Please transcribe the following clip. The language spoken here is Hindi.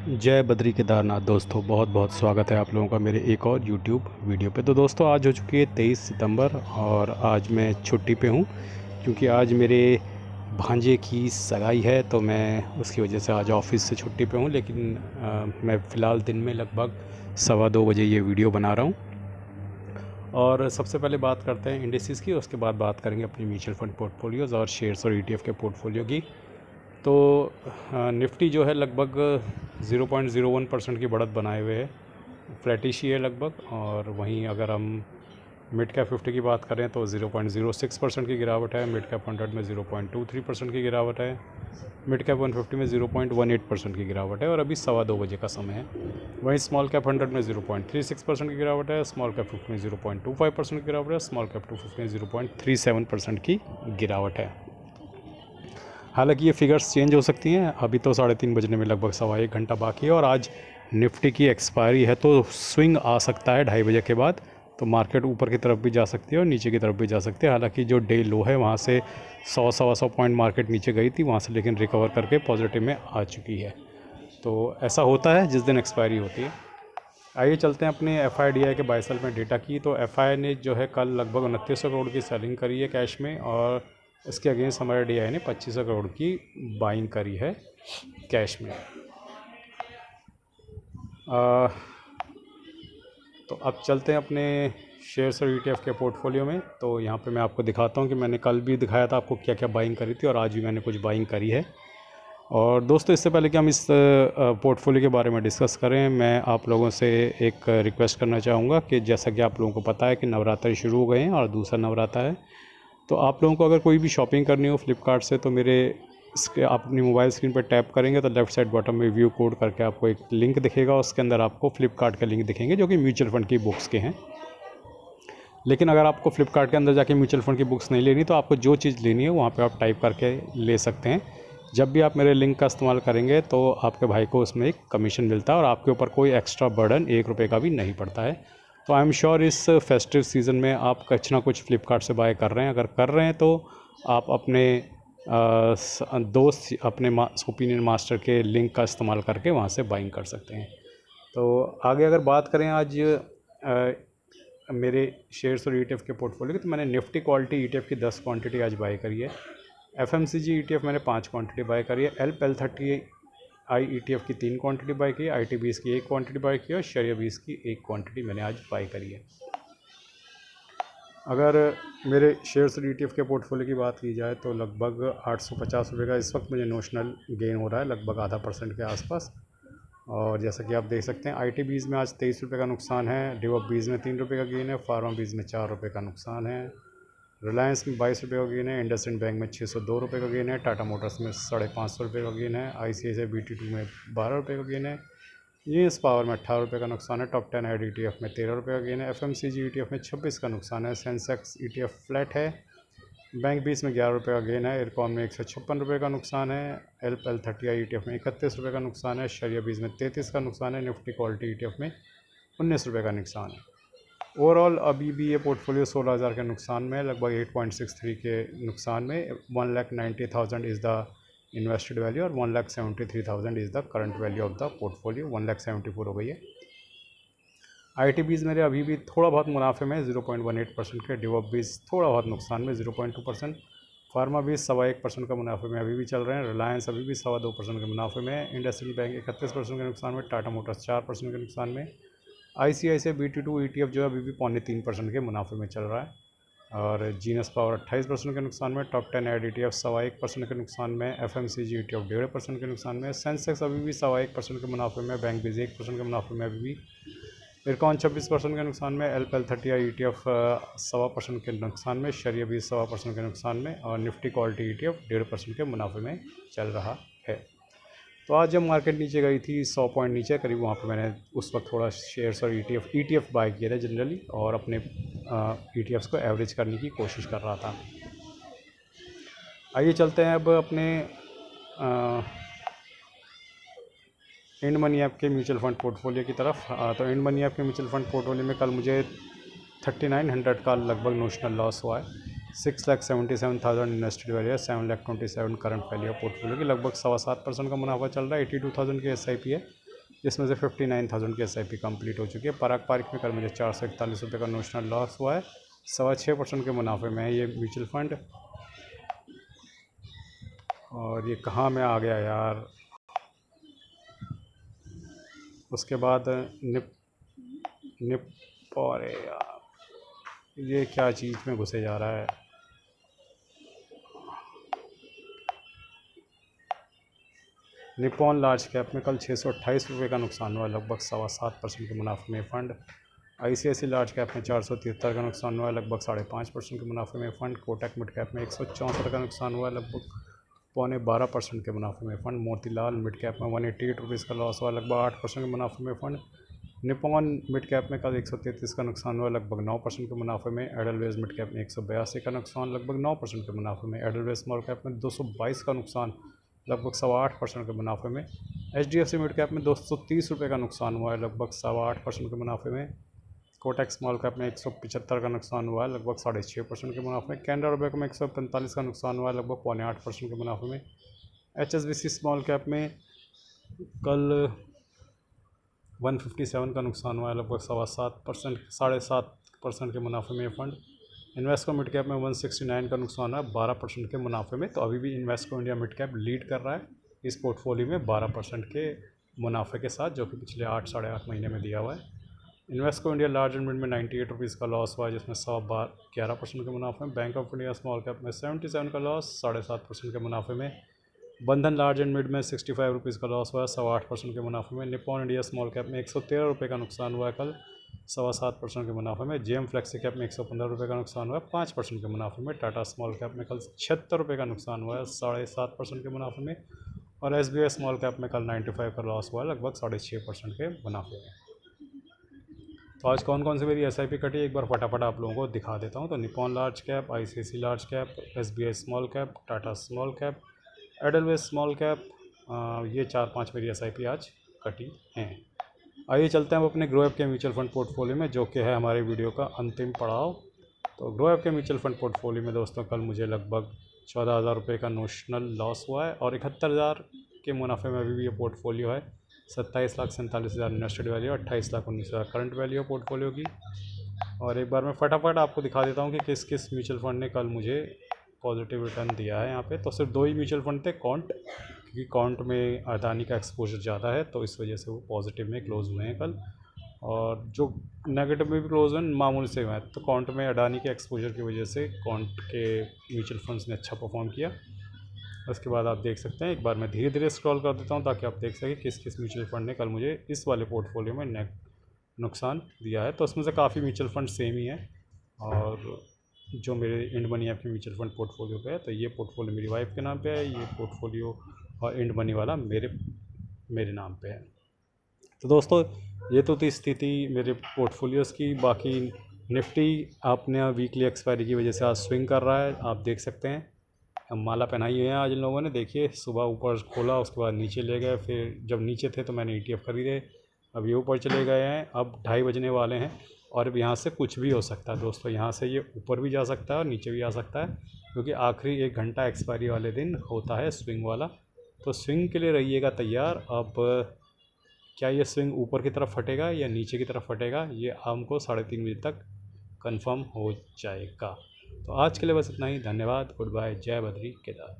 जय बद्री केदारनाथ दोस्तों, बहुत बहुत स्वागत है आप लोगों का मेरे एक और यूट्यूब वीडियो पे। तो दोस्तों आज हो चुकी है 23 सितंबर और आज मैं छुट्टी पे हूँ क्योंकि आज मेरे भांजे की सगाई है। तो मैं उसकी वजह से आज ऑफिस से छुट्टी पे हूँ, लेकिन मैं फ़िलहाल दिन में लगभग 1:15 बजे ये वीडियो बना रहा हूँ। और सबसे पहले बात करते हैं इंडिसेस की, उसके बाद बात करेंगे अपनी म्यूचुअल फंड पोर्टफोलियोज़ और शेयर्स और ETF के पोर्टफोलियो की। तो निफ्टी जो है लगभग 0.01% की बढ़त बनाए हुए है, फ्लैटिश ही है लगभग। और वहीं अगर हम मिड कैप 50 की बात करें तो 0.06% की गिरावट है, मिड कैप 100 में 0.23% की गिरावट है, मिड कैप 150 में 0.18% की गिरावट है और अभी 2:15 बजे का समय है। वहीं स्मॉल कैप 100 में 0.36% की गिरावट है, स्मॉल कैप 50 में 0.25% की गिरावट है, स्मॉल कैप 250 में 0.37% की गिरावट है। हालांकि ये फिगर्स चेंज हो सकती हैं। अभी तो 3:30 बजने में लगभग 1.25 घंटा बाकी है और आज निफ्टी की एक्सपायरी है, तो स्विंग आ सकता है 2:30 बजे के बाद। तो मार्केट ऊपर की तरफ भी जा सकती है और नीचे की तरफ भी जा सकती है। हालांकि जो डे लो है वहाँ से 100-125 पॉइंट मार्केट नीचे गई थी, वहाँ से लेकिन रिकवर करके पॉजिटिव में आ चुकी है। तो ऐसा होता है जिस दिन एक्सपायरी होती है। आइए चलते हैं अपने FIDI के बाय सेल में डेटा की। तो FI ने जो है कल लगभग 2900 करोड़ की सेलिंग करी है कैश में, और इसके अगेंस्ट हमारे DI ने 2500 करोड़ की बाइंग करी है कैश में। तो अब चलते हैं अपने शेयर्स और ETF के पोर्टफोलियो में। तो यहाँ पे मैं आपको दिखाता हूँ कि मैंने कल भी दिखाया था आपको क्या क्या बाइंग करी थी और आज भी मैंने कुछ बाइंग करी है। और दोस्तों इससे पहले कि हम इस पोर्टफोलियो के बारे में डिस्कस करें, मैं आप लोगों से एक रिक्वेस्ट करना चाहूँगा कि जैसा कि आप लोगों को पता है कि नवरात्र शुरू हो गए हैं और दूसरा नवरात्र है। तो आप लोगों को अगर कोई भी शॉपिंग करनी हो फ्लिपकार्ट से, तो मेरे इसके आप अपनी मोबाइल स्क्रीन पर टैप करेंगे तो लेफ़्ट साइड बॉटम में व्यू कोड करके आपको एक लिंक दिखेगा। उसके अंदर आपको फ्लिपकार्ट के लिंक दिखेंगे जो कि म्यूचुअल फंड की बुक्स के हैं। लेकिन अगर आपको फ्लिपकार्ट के अंदर जाके म्यूचुअल फंड की बुक्स नहीं लेनी, तो आपको जो चीज़ लेनी है वहाँ पे आप टाइप करके ले सकते हैं। जब भी आप मेरे लिंक का इस्तेमाल करेंगे तो आपके भाई को उसमें एक कमीशन मिलता है और आपके ऊपर कोई एक्स्ट्रा बर्डन 1 रुपये का भी नहीं पड़ता है। तो आई एम श्योर इस फेस्टिव सीज़न में आप कुछ ना कुछ फ्लिपकार्ट से बाय कर रहे हैं। अगर कर रहे हैं तो आप अपने दोस्त, अपने ओपिनियन मास्टर के लिंक का इस्तेमाल करके वहाँ से बाइंग कर सकते हैं। तो आगे अगर बात करें आज मेरे शेयर्स और ETF के पोर्टफोलियो की, तो मैंने निफ्टी क्वालिटी ETF की 10 क्वांटिटी आज बाय करी है। FMCG ETF मैंने 5 क्वांटिटी बाय करी है। L30I ETF की 3 क्वांटिटी बाय की है। IT20 की 1 क्वांटिटी बाय की है और शरिया 20 की 1 क्वांटिटी मैंने आज बाय करी है। अगर मेरे शेयर्स और ETF के पोर्टफोलियो की बात की जाए तो लगभग 850 रुपये का इस वक्त मुझे नोशनल गेन हो रहा है, लगभग आधा % के आसपास। और जैसा कि आप देख सकते हैं IT20 में आज 23 रुपये का नुकसान है, DIVOP20 में 3 रुपये का गेन है, फार्मा20 में 4 रुपये का नुकसान है, रिलायंस में 22 रुपये का गेन है, इंडसइंड बैंक में 602 रुपये का गेन है, टाटा मोटर्स में 550 रुपये का गेन है, ICICI BT2 में 12 रुपये का गेन है, यूएस पावर में 18 रुपये का नुकसान है, टॉप 10 ऐड ETF में 13 रुपये का गेन है, FMCG ETF में 26 का नुकसान है, सेंसेक्स ETF फ्लैट है, बैंक 20 में 11 रुपये का गेन है, इरकॉन में 156 रुपये का नुकसान है, L30I ETF में 31 रुपये का नुकसान है, शरिया 20 में 33 का नुकसान है, निफ्टी क्वालिटी ETF में 19 रुपये का नुकसान है। ओवरऑल अभी भी ये पोर्टफोलियो 16,000 के नुकसान में, लगभग 8.63 के नुकसान में। 1,90,000 इज़ द इन्वेस्टेड वैल्यू और 1,73,000 is the current value of the portfolio. 1,74 हो गई है। IT20 मेरे अभी भी थोड़ा बहुत मुनाफे में 0.18% के, DIVOP20 थोड़ा बहुत नुकसान में 0.2%, फार्मा20 1.25% का मुनाफे में अभी भी चल रहे हैं, रिलायंस अभी भी 2.25% के मुनाफे में, इंडसइंड बैंक 31% के नुकसान में, टाटा मोटर्स 4% के नुकसान में, ICICI BT2 ETF जो है अभी भी 0.3% के मुनाफे में चल रहा है, और जीनस पावर 28% के नुकसान में, टॉप 10 ऐड ETF 1.25% के नुकसान में, FMCG ETF 1.5% के नुकसान में, सेंसेक्स अभी भी 1.25% के मुनाफे में, बैंक भी 1% के मुनाफे में अभी भी, इरकॉन 26% के नुकसान में, L30I ETF 1.25% के नुकसान में, शरिया भी 1.25% के नुकसान में, और निफ्टी क्वालिटी ETF 1.5% के मुनाफे में चल रहा है। तो आज जब मार्केट नीचे गई थी 100 पॉइंट नीचे करीब, वहाँ पे मैंने उस वक्त थोड़ा शेयर्स और ETF बाय किए थे जनरली, और अपने ETFs को एवरेज करने की कोशिश कर रहा था। आइए चलते हैं अब अपने इंड मनी ऐप के म्यूचुअल फंड पोर्टफोलियो की तरफ। तो इंड मनी ऐप के म्यूचुअल फंड पोर्टफोलियो में कल मुझे 3900 का लगभग नोशनल लॉस हुआ है। 6,77,000 इन्वेस्टेड वैल्यू है, 7,27,000 करंट वैल्यू है पोर्टफोलियो की, लगभग 7.25% का मुनाफा चल रहा है। 82,000 की SIP है, जिसमें से 59,000 की SIP कंप्लीट हो चुकी है। पारंपरिक में कल मुझे 441 रुपये का नोशनल लॉस हुआ है। 6.25% के मुनाफे में है ये म्यूचुअल फंड। और ये कहाँ में आ गया यार। उसके बाद अरे यार ये क्या चीज़ में घुसे जा रहा है। निप्पॉन लार्ज कैप में कल 628 रुपये का नुकसान हुआ, लगभग 7.25% के मुनाफे में फ़ंड। ICICI लार्ज कैप में 473 का नुकसान हुआ, लगभग 5.5% के मुनाफे में फ़ंड। कोटक मिड कैप में 164 का नुकसान हुआ, लगभग 12.25% के मुनाफे में फ़ंड। मोतीलाल मिड कैप में 188 रुपीज़ का लॉस हुआ, लगभग 8% के मुनाफे में फ़ंड। निप्पॉन मिड कैप में कल 133 का नुकसान हुआ, लगभग 9% के मुनाफे में। एडलवेज मिड कैप में 182 का नुकसान, लगभग 9% के मुनाफे में। एडलवेज स्मॉल कैप में 222 का नुकसान, लगभग 8.25% के मुनाफे में। HDFC मिड कैप में 230 रुपये का नुकसान हुआ है, लगभग 8.25% के मुनाफे में। कोटक स्मॉल कैप में 175 का नुकसान हुआ है, लगभग 6.5% के मुनाफे में। कैनरा रुपये में 145 का नुकसान हुआ है, लगभग 8.25% के मुनाफे में। HSBC स्मॉल कैप में कल 157 का नुकसान हुआ है, लगभग 7.5% के मुनाफे में फ़ंड। इन्वेस्को मिड कैप में 169 का नुकसान है, 12% के मुनाफे में। तो अभी भी Invesco India mid cap lead कर रहा है इस पोर्टफोलियो में 12% के मुनाफे के साथ, जो कि पिछले 8-8.5 महीने में दिया हुआ है। Invesco India large and mid में 98 रुपीज़ का लॉस हुआ है, जिसमें 11% के मुनाफे में। Bank of India small cap में 77 का लॉस, 7.5% के मुनाफे में। बंधन लार्ज एंड मिड में 65 रुपीज़ का लॉस हुआ है, 8.25% के मुनाफे में। निप्पॉन इंडिया स्मॉल कैप में 113 रुपये का नुकसान हुआ है कल, 7.25% के मुनाफे में। JM फ्लेक्सी कैप में 115 रुपये का नुकसान हुआ है, 5% के मुनाफे में। टाटा स्मॉल कैप में कल 76 रुपये का नुकसान हुआ है, 7.5% के मुनाफे में। और SBI स्मॉल कैप में कल 95 का लॉस हुआ है, लगभग 6.5% के मुनाफे में। तो आज कौन कौन सी मेरी SIP कटी एक बार फटाफट आप लोगों को दिखा देता हूँ। तो Nippon large cap, ICICI large cap, SBI small cap, Tata small cap, Edelweiss small cap, ये 4-5 मेरी SIP आज कटी हैं। आइए चलते हैं अब अपने ग्रो ऐप के म्यूचुअल फंड पोर्टफोलियो में, जो कि है हमारे वीडियो का अंतिम पड़ाव। तो ग्रो ऐप के म्यूचुअल फंड पोर्टफोलियो में दोस्तों कल मुझे लगभग 14,000 रुपये का नोशनल लॉस हुआ है, और 71,000 के मुनाफे में अभी भी ये पोर्टफोलियो है। 27,47,000 इन्वेस्टेड वैल्यू, 28,19,000 करंट वैल्यू है पोर्टफोलियो की। और एक बार मैं फटाफट आपको दिखा देता हूँ कि किस किस म्यूचुअल फंड ने कल मुझे पॉजिटिव रिटर्न दिया है। यहाँ पे तो सिर्फ 2 ही म्यूचुअल फंड थे, कॉन्ट, क्योंकि कॉन्ट में अडानी का एक्सपोजर ज़्यादा है, तो इस वजह से वो पॉजिटिव में क्लोज़ हुए हैं कल। और जो नेगेटिव में भी क्लोज हुए मामूली से हुए हैं। तो कॉन्ट में अडानी के एक्सपोजर की वजह से कॉन्ट के म्यूचुअल फंड्स ने अच्छा परफॉर्म किया। उसके बाद आप देख सकते हैं, एक बार मैं धीरे धीरे स्क्रॉल कर देता हूँ ताकि आप देख सकें किस किस म्यूचुअल फंड ने कल मुझे इस वाले पोर्टफोलियो में नुकसान दिया है। तो उसमें से काफ़ी म्यूचुअल फंड सेम ही है, और जो मेरे इंड मनी ऐप के म्यूचुअल फंड पोर्टफोलियो पे है। तो ये पोर्टफोलियो मेरी वाइफ के नाम पे है, ये पोर्टफोलियो और इंड मनी वाला मेरे नाम पे है। तो दोस्तों ये तो थी स्थिति मेरे पोर्टफोलियोज़ की। बाकी निफ्टी आपने वीकली एक्सपायरी की वजह से आज स्विंग कर रहा है, आप देख सकते हैं। हम माला पहनाई हुई है आज इन लोगों ने, देखिए सुबह ऊपर खोला, उसके बाद नीचे ले गए, फिर जब नीचे थे तो मैंने ETF खरीदे, अब ये ऊपर चले गए हैं। अब 2:30 बजने वाले हैं, और अब यहाँ से कुछ भी हो सकता है दोस्तों। यहाँ से ये ऊपर भी जा सकता है और नीचे भी आ सकता है, क्योंकि आखिरी 1 घंटा एक्सपायरी वाले दिन होता है स्विंग वाला। तो स्विंग के लिए रहिएगा तैयार। अब क्या ये स्विंग ऊपर की तरफ फटेगा या नीचे की तरफ फटेगा, ये हमको 3:30 बजे तक कंफर्म हो जाएगा। तो आज के लिए बस इतना ही। धन्यवाद, गुड बाय, जय बद्री केदार।